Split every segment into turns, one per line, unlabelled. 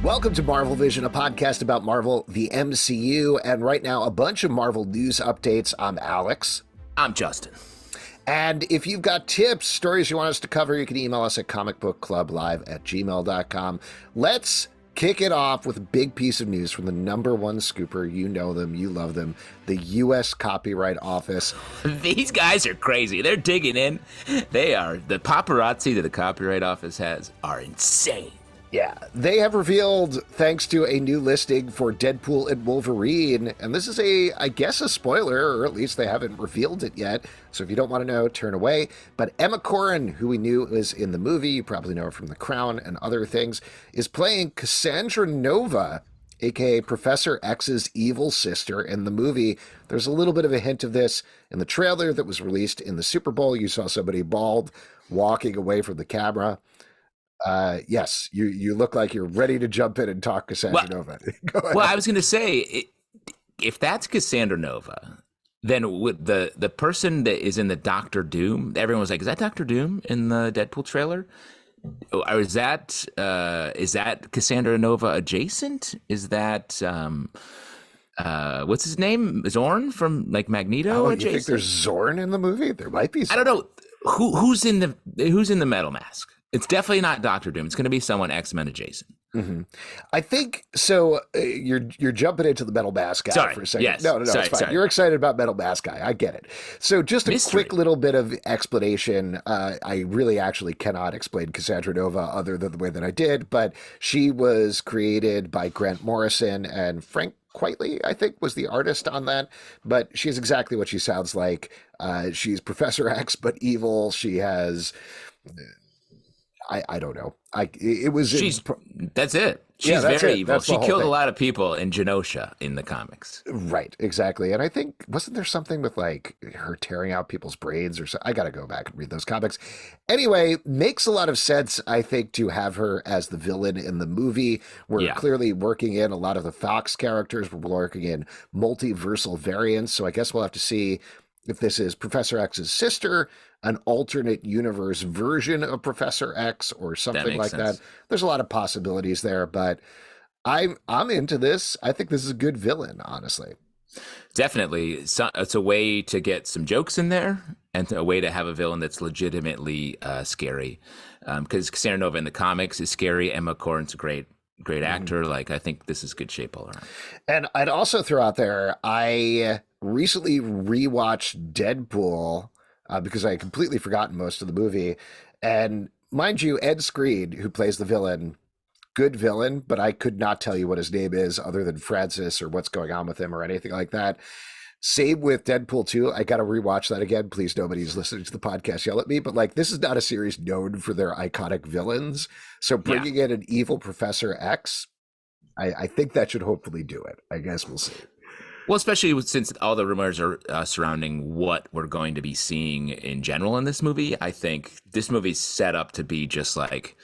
Welcome to Marvel Vision, a podcast about Marvel, the MCU, and right now a bunch of Marvel news updates. I'm Alex.
I'm Justin.
And if you've got tips, stories you want us to cover, you can email us at comicbookclublive@gmail.com. Let's kick it off with a big piece of news from the number one scooper. You know them, you love them, the U.S. Copyright Office.
These guys are crazy. They're digging in. They are. The paparazzi that the Copyright Office has are insane.
Yeah, they have revealed, thanks to a new listing for Deadpool and Wolverine, and this is I guess a spoiler, or at least they haven't revealed it yet, so if you don't want to know, turn away. But Emma Corrin, who we knew was in the movie, you probably know her from The Crown and other things, is playing Cassandra Nova, aka Professor X's evil sister in the movie. There's a little bit of a hint of this in the trailer that was released in the Super Bowl. You saw somebody bald walking away from the camera. Yes, you look like you're ready to jump in and talk Cassandra Nova. Go ahead.
Well, I was going to say, if that's Cassandra Nova, then with the person that is in the Doctor Doom, everyone was like, is that Doctor Doom in the Deadpool trailer? Or is that Cassandra Nova adjacent? Is that what's his name? Zorn from like Magneto adjacent?
You think there's Zorn in the movie? There might be Zorn.
I don't know. Who's in the metal mask? It's definitely not Doctor Doom. It's going to be someone X-Men adjacent.
Mm-hmm. I think so. You're jumping into the Metal Mask guy for a second.
Yes.
No, it's fine.
Sorry.
You're excited about Metal Mask guy. I get it. So just a quick little bit of explanation. I really actually cannot explain Cassandra Nova other than the way that I did, but she was created by Grant Morrison, and Frank Quitely, I think, was the artist on that, but she's exactly what she sounds like. She's Professor X, but evil. She has... I don't know. That's it.
She's very evil. She killed a lot of people in Genosha in the comics.
Right, exactly. And I think, wasn't there something with like her tearing out people's brains or so? I got to go back and read those comics. Anyway, makes a lot of sense, I think, to have her as the villain in the movie. We're clearly working in a lot of the Fox characters. We're working in multiversal variants. So I guess we'll have to see if this is Professor X's sister, an alternate universe version of Professor X, or something like that. There's a lot of possibilities there, but I'm into this. I think this is a good villain, honestly.
Definitely. It's a way to get some jokes in there and a way to have a villain that's legitimately scary. Because Cassandra Nova in the comics is scary. Emma Corrin's a great actor. Like, I think this is good shape all around.
And I'd also throw out there, I recently rewatched Deadpool because I had completely forgotten most of the movie. And mind you, Ed Skreed, who plays the villain, good villain, but I could not tell you what his name is other than Francis or what's going on with him or anything like that. Same with Deadpool 2. I got to rewatch that again. Please, nobody's listening to the podcast yell at me, but like, this is not a series known for their iconic villains. So bringing in an evil Professor X, I think that should hopefully do it. I guess we'll see.
Well, especially since all the rumors are surrounding what we're going to be seeing in general in this movie. I think this movie's set up to be just like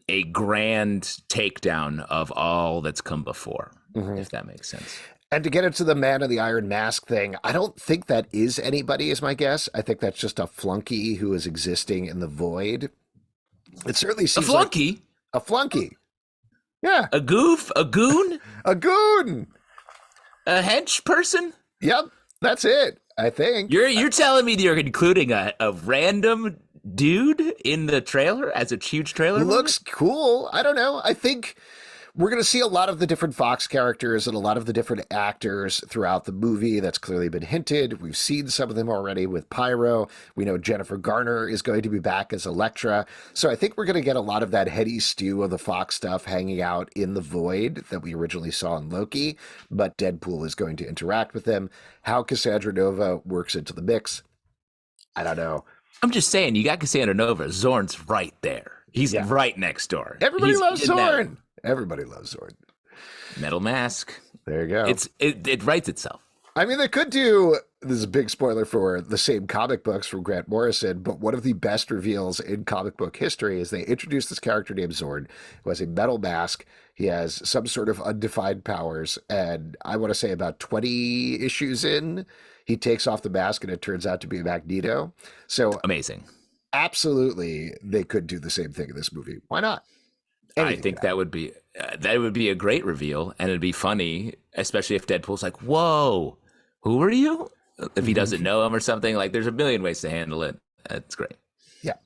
a grand takedown of all that's come before, if that makes sense.
And to get into the Man in the Iron Mask thing, I don't think that is anybody, is my guess. I think that's just a flunky who is existing in the void. It certainly seems like a flunky. Yeah.
A goof? A goon?
A goon.
A hench person?
Yep, that's it, I think.
You're telling me you're including a random dude in the trailer as a huge trailer?
Looks cool. I don't know. I think we're going to see a lot of the different Fox characters and a lot of the different actors throughout the movie. That's clearly been hinted. We've seen some of them already with Pyro. We know Jennifer Garner is going to be back as Elektra. So I think we're going to get a lot of that heady stew of the Fox stuff hanging out in the void that we originally saw in Loki. But Deadpool is going to interact with them. How Cassandra Nova works into the mix, I don't know.
I'm just saying, you got Cassandra Nova. Zorn's right there. He's right next door.
Everybody loves Zorn. Everybody loves Zorn.
Metal Mask.
There you go.
It writes itself.
I mean, they could do, this is a big spoiler for the same comic books from Grant Morrison, but one of the best reveals in comic book history is they introduced this character named Zorn, who has a metal mask. He has some sort of undefined powers, and I want to say about 20 issues in, he takes off the mask and it turns out to be Magneto. So
amazing.
Absolutely, they could do the same thing in this movie. Why not?
I
Anything
think
could
that would be a great reveal, and it'd be funny, especially if Deadpool's like, "Whoa, who are you?" If he doesn't know him or something. Like, there's a million ways to handle it. That's great.
Yeah.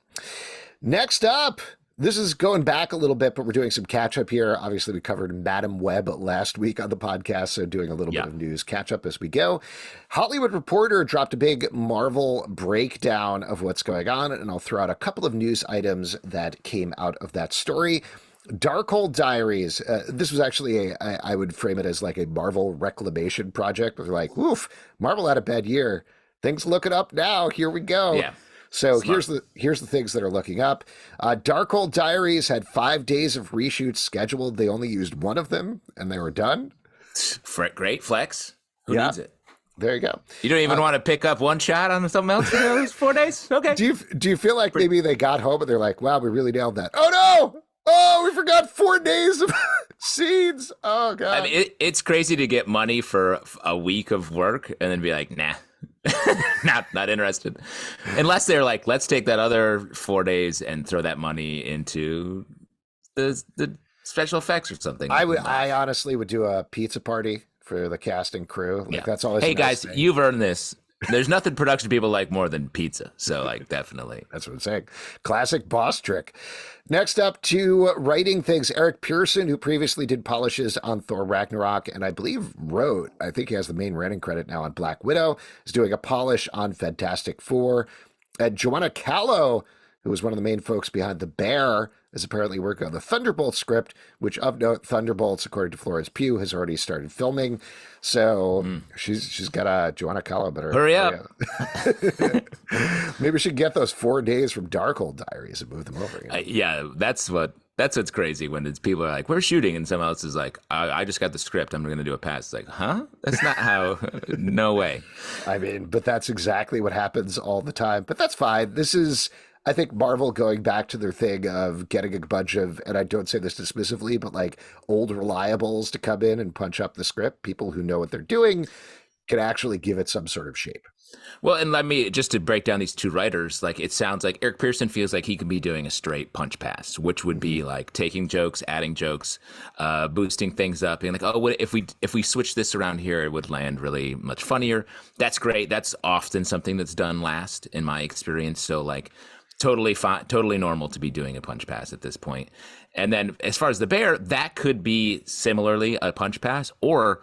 Next up, this is going back a little bit, but we're doing some catch up here. Obviously, we covered Madam Web last week on the podcast, so doing a little bit of news catch up as we go. Hollywood Reporter dropped a big Marvel breakdown of what's going on, and I'll throw out a couple of news items that came out of that story. Darkhold Diaries. This was actually I would frame it as like a Marvel reclamation project. Where they're like, "Woof, Marvel had a bad year. Things looking up now. Here we go."
Yeah.
So
Smart.
here's the things that are looking up. Darkhold Diaries had 5 days of reshoots scheduled. They only used one of them, and they were done.
Great flex. Who needs it?
There you go.
You don't even want to pick up one shot on something else for those 4 days? Okay.
Do you feel like maybe they got home and they're like, "Wow, we really nailed that"? Oh no! Oh, we forgot 4 days of scenes. Oh god.
I mean, it's crazy to get money for a week of work and then be like, nah, not interested. Unless they're like, let's take that other 4 days and throw that money into the special effects or something.
I honestly would do a pizza party for the cast and crew. Like that's always.
Hey
a nice
guys,
thing.
you've earned this. There's nothing production people like more than pizza. So like, definitely.
That's what I'm saying. Classic boss trick. Next up to writing things, Eric Pearson, who previously did polishes on Thor Ragnarok and I believe wrote, I think he has the main writing credit now on Black Widow, is doing a polish on Fantastic Four. Joanna Callow, who was one of the main folks behind The Bear, is apparently working on the Thunderbolts script, which of note, Thunderbolts, according to Florence Pugh, has already started filming. So she's got a Joanna Callow better
Hurry up.
Maybe we should get those 4 days from Darkhold Diaries and move them over.
Yeah, that's what's crazy when it's people are like, we're shooting, and someone else is like, I just got the script, I'm going to do a pass. It's like, huh? That's not how. No way.
I mean, but that's exactly what happens all the time. But that's fine. This is, I think, Marvel going back to their thing of getting a bunch of, and I don't say this dismissively, but like old reliables to come in and punch up the script. People who know what they're doing can actually give it some sort of shape.
Well, and let me, just to break down these two writers, like it sounds like Eric Pearson feels like he could be doing a straight punch pass, which would be like taking jokes, adding jokes, boosting things up, being like, oh, what if we switch this around here, it would land really much funnier. That's great. That's often something that's done last in my experience. So like totally fine, totally normal to be doing a punch pass at this point. And then as far as The Bear, that could be similarly a punch pass, or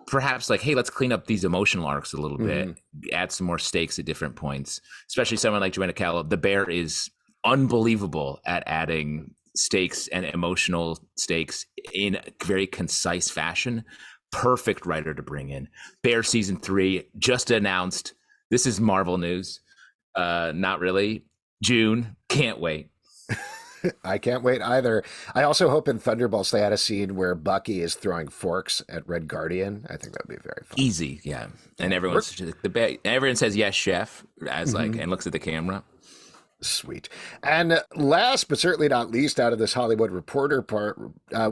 perhaps like, hey, let's clean up these emotional arcs a little bit, add some more stakes at different points, especially someone like Joanna Callow. The Bear is unbelievable at adding stakes and emotional stakes in a very concise fashion. Perfect writer to bring in. Bear season 3 just announced. This is Marvel news. Not really. June. Can't wait.
I can't wait either. I also hope in Thunderbolts they had a scene where Bucky is throwing forks at Red Guardian. I think that would be very fun.
Easy, yeah. And everyone says yes, chef, as like, and looks at the camera.
Sweet. And last but certainly not least, out of this Hollywood Reporter part,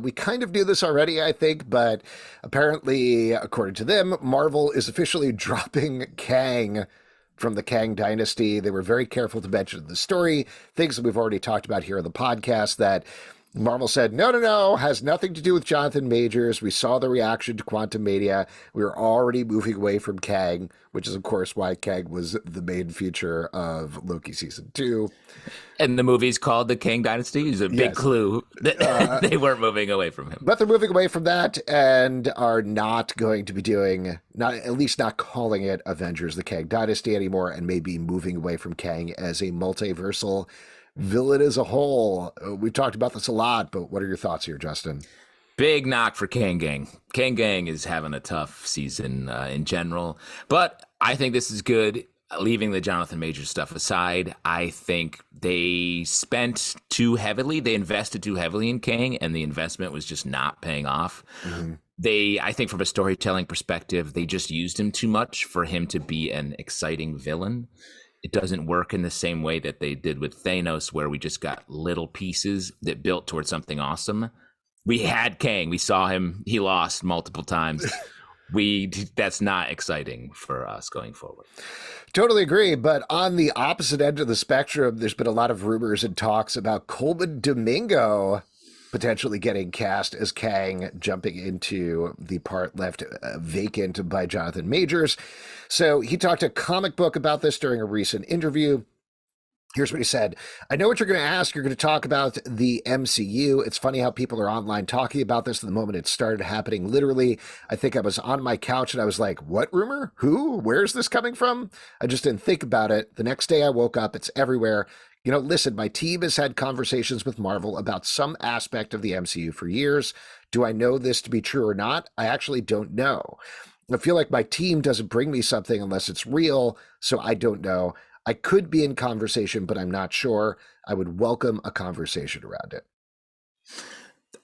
we kind of knew this already, I think, but apparently, according to them, Marvel is officially dropping Kang from the Kang dynasty. They were very careful to mention the story, things that we've already talked about here on the podcast, that Marvel said, no, has nothing to do with Jonathan Majors. We saw the reaction to Quantum Mania. We were already moving away from Kang, which is, of course, why Kang was the main feature of Loki Season 2.
And the movie's called The Kang Dynasty is a big clue that they weren't moving away from him.
But they're moving away from that and are not going to be doing, at least not calling it Avengers The Kang Dynasty anymore, and maybe moving away from Kang as a multiversal villain as a whole. We've talked about this a lot, but what are your thoughts here, Justin?
Big knock for Kang Gang. Kang Gang is having a tough season in general, but I think this is good. Leaving the Jonathan Majors stuff aside, I think they spent too heavily. They invested too heavily in Kang, and the investment was just not paying off. I think from a storytelling perspective, they just used him too much for him to be an exciting villain. It doesn't work in the same way that they did with Thanos, where we just got little pieces that built towards something awesome. We had Kang. We saw him. He lost multiple times. That's not exciting for us going forward.
Totally agree. But on the opposite end of the spectrum, there's been a lot of rumors and talks about Colman Domingo potentially getting cast as Kang, jumping into the part left vacant by Jonathan Majors. So he talked a comic book about this during a recent interview. Here's what he said. I know what you're going to ask. You're going to talk about the MCU. It's funny how people are online talking about this the moment it started happening. Literally, I think I was on my couch and I was like, what rumor? Who? Where's this coming from? I just didn't think about it. The next day I woke up. It's everywhere. You know, listen, my team has had conversations with Marvel about some aspect of the MCU for years. Do I know this to be true or not? I actually don't know. I feel like my team doesn't bring me something unless it's real, so I don't know. I could be in conversation, but I'm not sure. I would welcome a conversation around it.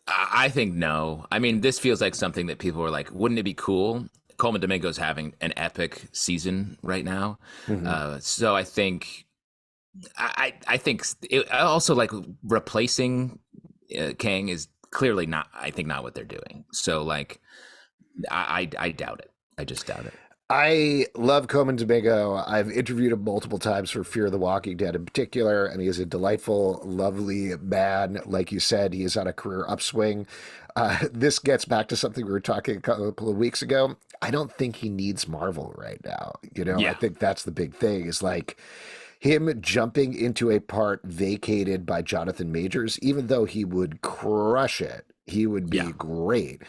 I think no. I mean, this feels like something that people are like, wouldn't it be cool? Colman Domingo's having an epic season right now. So I think, I think it, also like replacing Kang is clearly not, I think not what they're doing. So like, I doubt it. I just doubt it.
I love Colman Domingo. I've interviewed him multiple times for Fear the Walking Dead in particular, and he is a delightful, lovely man. Like you said, he is on a career upswing. This gets back to something we were talking a couple of weeks ago. I don't think he needs Marvel right now. You know, I think that's the big thing is like him jumping into a part vacated by Jonathan Majors, even though he would crush it. He would be great.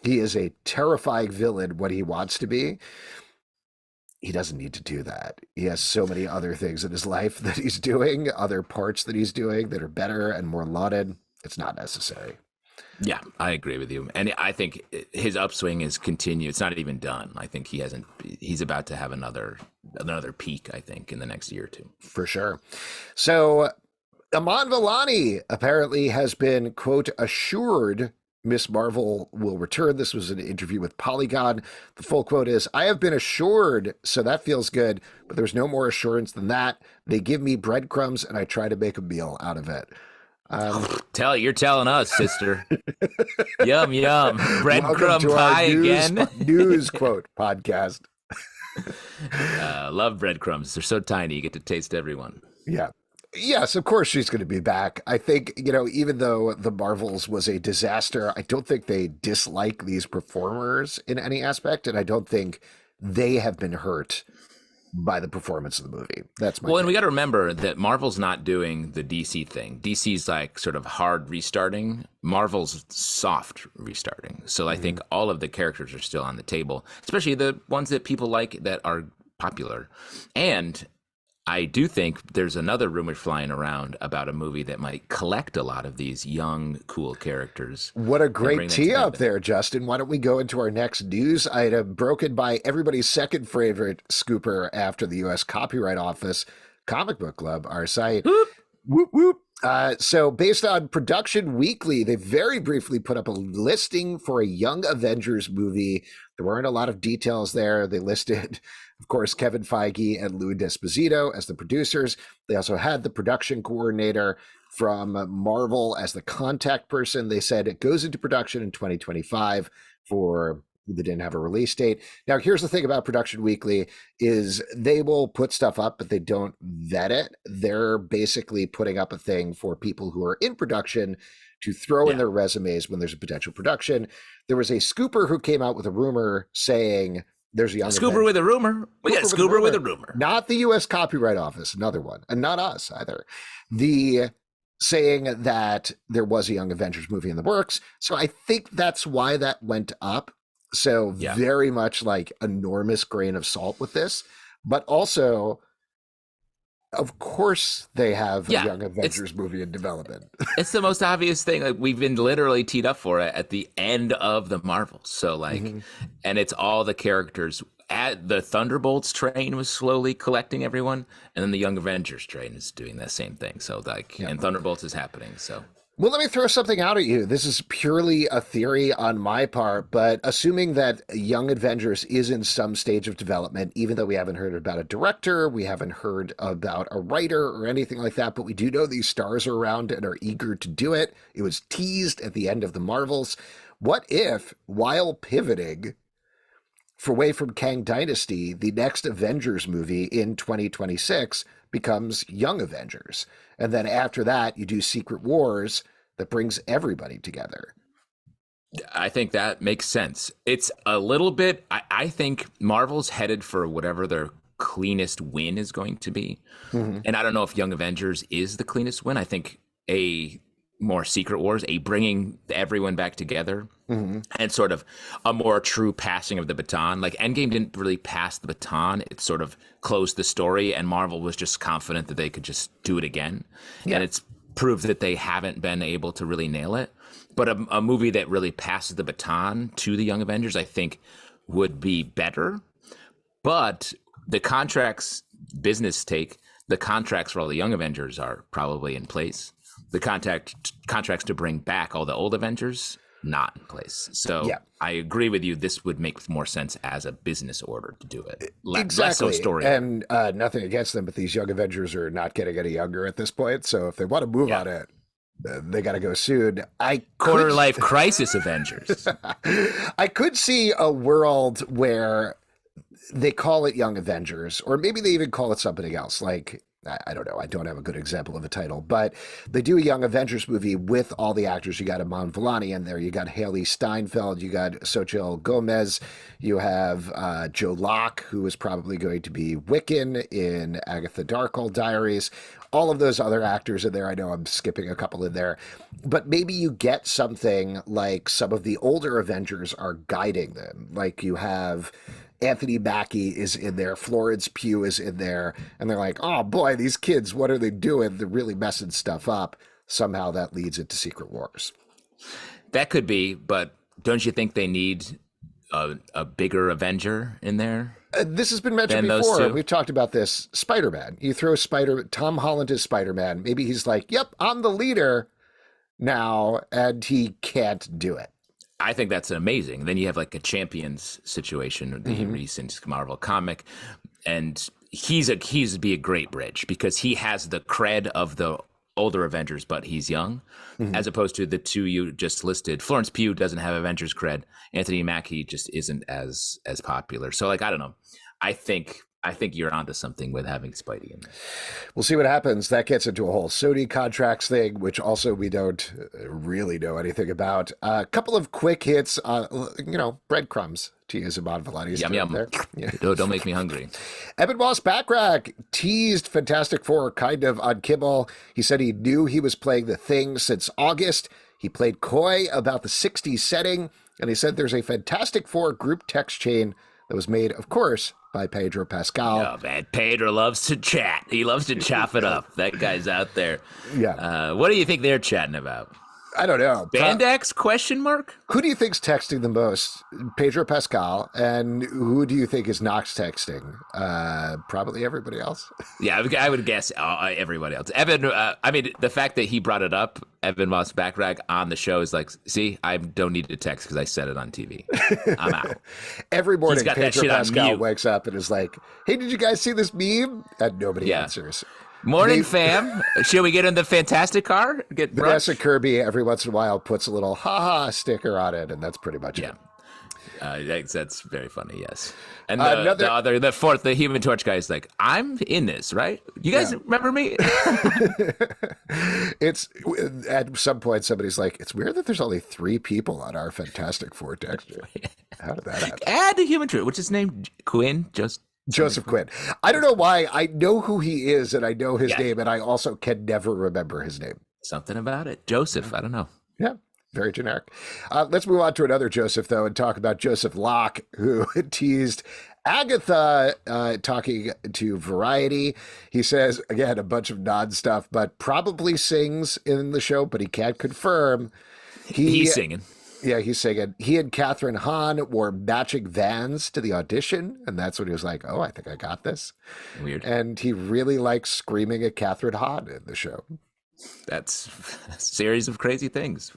He is a terrifying villain when he wants to be. He doesn't need to do that. He has so many other things in his life that he's doing, other parts that he's doing that are better and more lauded. It's not necessary.
Yeah, I agree with you. And I think his upswing is continued. It's not even done. I think he's about to have another peak, I think, in the next year or two.
For sure. So Aman Vellani apparently has been, quote, assured Miss Marvel will return. This was an interview with Polygon. The full quote is, I have been assured, so that feels good, but there's no more assurance than that. They give me breadcrumbs and I try to make a meal out of it.
You're telling us, sister. Yum, yum. Breadcrumb pie again.
News quote podcast.
Love breadcrumbs. They're so tiny. You get to taste everyone.
Yeah. Yes, of course she's going to be back. I think, you know, even though The Marvels was a disaster, I don't think they dislike these performers in any aspect, and I don't think they have been hurt by the performance of the movie. That's my
and we got to remember that Marvel's not doing the DC thing. DC's like sort of hard restarting. Marvel's soft restarting. So I think all of the characters are still on the table, especially the ones that people like that are popular. And I do think there's another rumor flying around about a movie that might collect a lot of these young, cool characters.
What a great tee up there, Justin. Why don't we go into our next news item, broken by everybody's second favorite scooper after the U.S. Copyright Office, Comic Book Club, our site. Whoop, whoop, whoop. So based on Production Weekly, they very briefly put up a listing for a Young Avengers movie. There weren't a lot of details there. They listed, of course, Kevin Feige and Louis D'Esposito as the producers. They also had the production coordinator from Marvel as the contact person. They said it goes into production in 2025 for... They didn't have a release date. Now, here's the thing about Production Weekly is they will put stuff up, but they don't vet it. They're basically putting up a thing for people who are in production to throw in their resumes when there's a potential production. There was a scooper who came out with a rumor saying there's a Young
Scooper Avengers. With a rumor. We got a Scooper with a rumor.
Not the U.S. Copyright Office, another one, and not us either. The saying that there was a Young Avengers movie in the works. So I think that's why that went up. So very much like enormous grain of salt with this, but also, of course, they have a Young Avengers movie in development. It's
the most obvious thing. Like we've been literally teed up for it at the end of the Marvels. So like, and it's all the characters. The Thunderbolts train was slowly collecting everyone, and then the Young Avengers train is doing that same thing. So like, and Thunderbolts is happening. So.
Well, let me throw something out at you. This is purely a theory on my part, but assuming that Young Avengers is in some stage of development, even though we haven't heard about a director, we haven't heard about a writer or anything like that, but we do know these stars are around and are eager to do it. It was teased at the end of the Marvels. What if, while pivoting away from Kang Dynasty, the next Avengers movie in 2026 becomes Young Avengers? And then after that, you do Secret Wars, that brings everybody together.
I think that makes sense. It's a little bit, I think Marvel's headed for whatever their cleanest win is going to be.
Mm-hmm.
And I don't know if Young Avengers is the cleanest win. I think a more Secret Wars, a bringing everyone back together,
Mm-hmm.
and sort of a more true passing of the baton. Like Endgame didn't really pass the baton. It sort of closed the story, and Marvel was just confident that they could just do it again.
Yeah.
And it's proved that they haven't been able to really nail it. But a movie that really passes the baton to the Young Avengers, I think, would be better. But the contracts, business take, the contracts for all the Young Avengers are probably in place. The contracts to bring back all the old Avengers, not in place. So
Yeah.
I agree with you. This would make more sense as a business order to do it.
Exactly.
Less so story.
And nothing against them, but these Young Avengers are not getting any younger at this point. So if they want to move on it, they got to go soon.
Quarter life crisis Avengers.
I could see a world where they call it Young Avengers, or maybe they even call it something else. Like, I don't know. I don't have a good example of a title, but they do a Young Avengers movie with all the actors. You got Iman Vellani in there. You got Haley Steinfeld. You got Xochitl Gomez. You have Joe Locke, who is probably going to be Wiccan in Agatha Darkhold Diaries. All of those other actors in there. I know I'm skipping a couple in there, but maybe you get something like some of the older Avengers are guiding them. Like you have Anthony Mackie is in there, Florence Pugh is in there, and they're like, oh boy, these kids, what are they doing? They're really messing stuff up. Somehow that leads into Secret Wars.
That could be, but don't you think they need a bigger Avenger in there?
This has been mentioned before. We've talked about this. Spider-Man. You throw Tom Holland as Spider-Man. Maybe he's like, yep, I'm the leader now, and he can't do it.
I think that's amazing. Then you have like a Champions situation, the recent Marvel comic, and he's be a great bridge because he has the cred of the older Avengers, but he's young, as opposed to the two you just listed. Florence Pugh doesn't have Avengers cred. Anthony Mackie just isn't as popular. So like, I don't know. I think you're onto something with having Spidey in there. We'll
see what happens. That gets into a whole Sony contracts thing, which also we don't really know anything about. A couple of quick hits, breadcrumbs to use Iman Vellani's
yum yum.
There. Yeah.
Don't make me hungry.
Evan Moss-Backrack teased Fantastic Four kind of on Kimmel. He said he knew he was playing the Thing since August. He played coy about the 60s setting, and he said there's a Fantastic Four group text chain that was made, of course, by Pedro Pascal.
Oh, man. Pedro loves to chat. He loves to chop it up. That guy's out there.
Yeah.
What do you think they're chatting about?
I don't know.
Bandex question mark?
Who do you think's texting the most? Pedro Pascal. And who do you think is not texting? Probably everybody else.
Yeah, I would guess everybody else. Evan, the fact that he brought it up, Evan Moss-Backrack on the show is like, see, I don't need to text because I said it on TV. I'm out.
Every morning, Pedro Pascal wakes up and is like, hey, did you guys see this meme? And nobody answers.
Morning, fam. Shall we get in the Fantastic Car?
Vanessa Kirby every once in a while puts a little ha-ha sticker on it, and that's pretty much it.
That's very funny, yes. And the Human Torch guy is like, I'm in this, right? You guys remember me?
It's at some point somebody's like, it's weird that there's only 3 people on our Fantastic Four texture. How did that happen?
Add the Human Torch, which is named Quinn,
Joseph Quinn. I don't know why. I know who he is and I know his name, and I also can never remember his name.
Something about it. Joseph, I don't know.
Yeah, very generic. Let's move on to another Joseph, though, and talk about Joseph Locke, who teased Agatha talking to Variety. He says, again, a bunch of non-stuff, but probably sings in the show, but he can't confirm.
He's singing.
Yeah, he's singing. He and Catherine Hahn wore matching Vans to the audition, and that's when he was like, oh, I think I got this.
Weird.
And he really likes screaming at Catherine Hahn in the show.
That's a series of crazy things.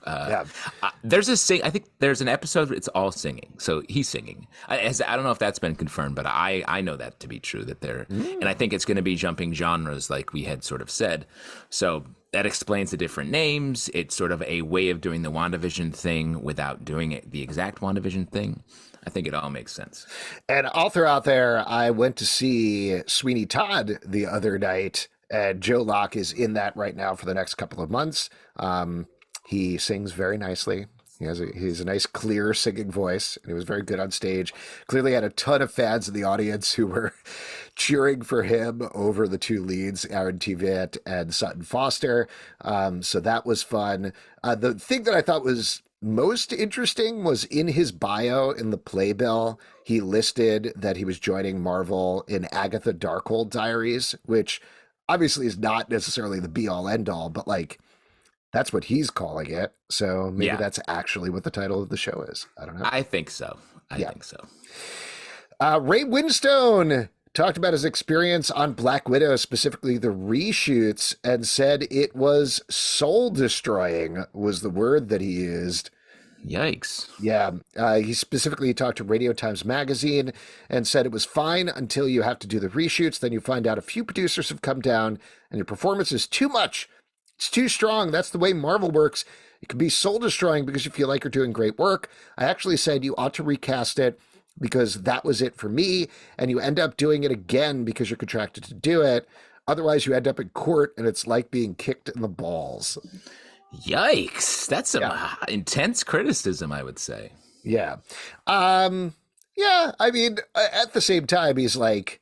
There's I think there's an episode where it's all singing. So he's singing. I don't know if that's been confirmed, but I know that to be true, that and I think it's going to be jumping genres like we had sort of said. So that explains the different names. It's sort of a way of doing the WandaVision thing without doing it the exact WandaVision thing. I think it all makes sense.
And all throughout there, I went to see Sweeney Todd the other night, and Joe Locke is in that right now for the next couple of months. He sings very nicely. He's a nice, clear singing voice, and he was very good on stage. Clearly had a ton of fans in the audience who were cheering for him over the two leads, Aaron Tveit and Sutton Foster. So that was fun. The thing that I thought was most interesting was in his bio in the playbill, he listed that he was joining Marvel in Agatha Darkhold Diaries, which obviously is not necessarily the be-all, end-all, but like, that's what he's calling it. So maybe that's actually what the title of the show is. I don't know.
I think so. I think so.
Ray Winstone talked about his experience on Black Widow, specifically the reshoots, and said it was soul-destroying was the word that he used.
Yikes.
Yeah. He specifically talked to Radio Times Magazine and said it was fine until you have to do the reshoots. Then you find out a few producers have come down and your performance is too much. It's too strong. That's the way Marvel works. It can be soul destroying because you feel like you're doing great work. I actually said you ought to recast it because that was it for me. And you end up doing it again because you're contracted to do it. Otherwise, you end up in court and it's like being kicked in the balls.
Yikes. That's some intense criticism, I would say.
Yeah. Yeah. I mean, at the same time, he's like,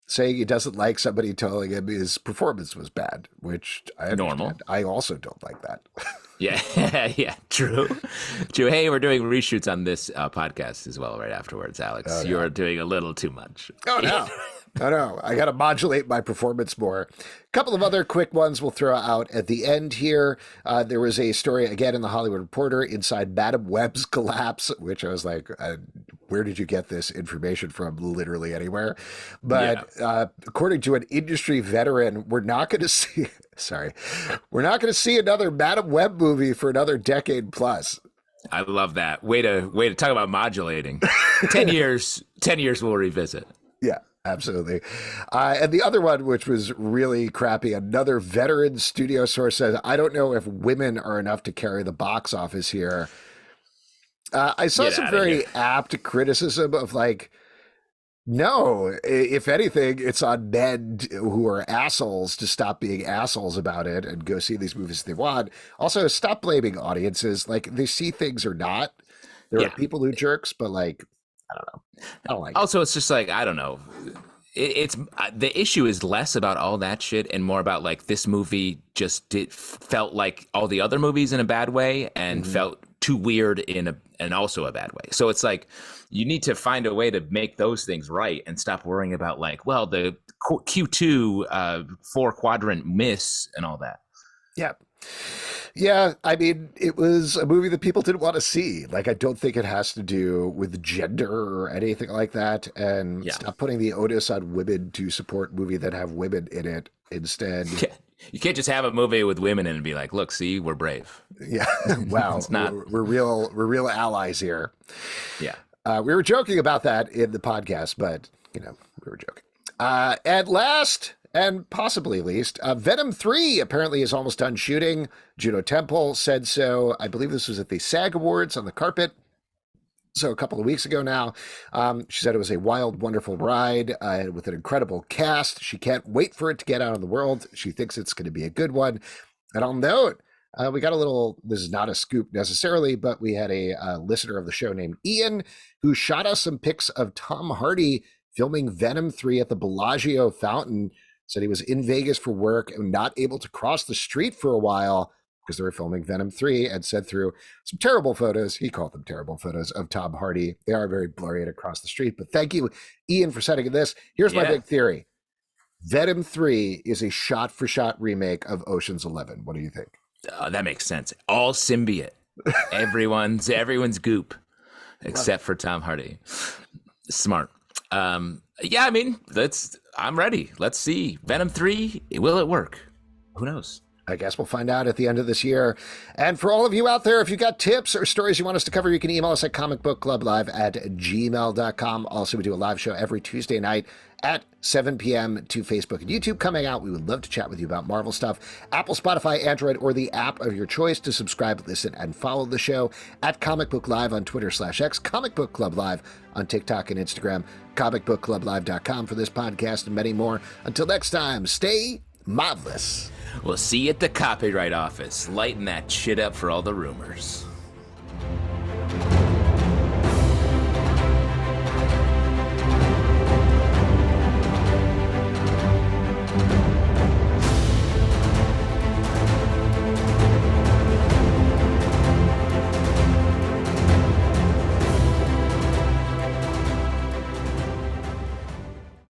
saying he doesn't like somebody telling him his performance was bad, which I understand.
Normal.
I also don't like that.
Yeah, true. Hey, we're doing reshoots on this podcast as well right afterwards, Alex.
Oh, no.
You're doing a little too much.
Oh, no. No. I got to modulate my performance more. A couple of other quick ones we'll throw out at the end here. There was a story, again, in the Hollywood Reporter inside Madam Web's collapse, which I was like, where did you get this information from? Literally anywhere. But according to an industry veteran, we're not going to see another Madam Web movie for another decade plus.
I love that. Way to talk about modulating. 10 years we'll revisit.
Yeah. Absolutely. And the other one, which was really crappy, another veteran studio source says, I don't know if women are enough to carry the box office here. I saw some very apt criticism of like, no, if anything, it's on men who are assholes to stop being assholes about it and go see these movies they want. Also, stop blaming audiences. Like, they see things or not. There are people who jerks, but like, I don't know. I don't like
also, it's just like, I don't know. It's the issue is less about all that shit and more about like this movie just felt like all the other movies in a bad way and felt too weird and also a bad way. So it's like you need to find a way to make those things right and stop worrying about like, well, the Q2 4 quadrant miss and all that.
Yeah. Yeah, I mean, it was a movie that people didn't want to see. Like, I don't think it has to do with gender or anything like that. And stop putting the onus on women to support movies that have women in it instead.
You can't just have a movie with women in it and be like, look, see, we're brave.
Yeah. Wow.
It's not.
We're real allies here.
Yeah.
We were joking about that in the podcast, but, we were joking. And last, and possibly least, Venom 3 apparently is almost done shooting. Juno Temple said so. I believe this was at the SAG Awards on the carpet. So a couple of weeks ago now, she said it was a wild, wonderful ride with an incredible cast. She can't wait for it to get out in the world. She thinks it's going to be a good one. And I'll note, we got a little, this is not a scoop necessarily, but we had a listener of the show named Ian who shot us some pics of Tom Hardy filming Venom 3 at the Bellagio fountain. Said he was in Vegas for work and not able to cross the street for a while because they were filming Venom 3, and said through some terrible photos, he called them terrible photos, of Tom Hardy. They are very blurry and across the street. But thank you, Ian, for sending this. Here's my big theory. Venom 3 is a shot-for-shot remake of Ocean's 11. What do you think?
That makes sense. All symbiote. Everyone's goop, except for Tom Hardy. Smart. Yeah, I mean, I'm ready. Let's see. Venom 3, will it work? Who knows?
I guess we'll find out at the end of this year. And for all of you out there, if you got tips or stories you want us to cover, you can email us at comicbookclublive@gmail.com. Also, we do a live show every Tuesday night at 7 p.m. to Facebook and YouTube coming out. We would love to chat with you about Marvel stuff. Apple, Spotify, Android, or the app of your choice to subscribe, listen, and follow the show at Comic Book Live on Twitter/X, Comic Book Club Live on TikTok and Instagram, comicbookclublive.com for this podcast and many more. Until next time, stay Marvelous.
We'll see you at the copyright office, lighting that shit up for all the rumors.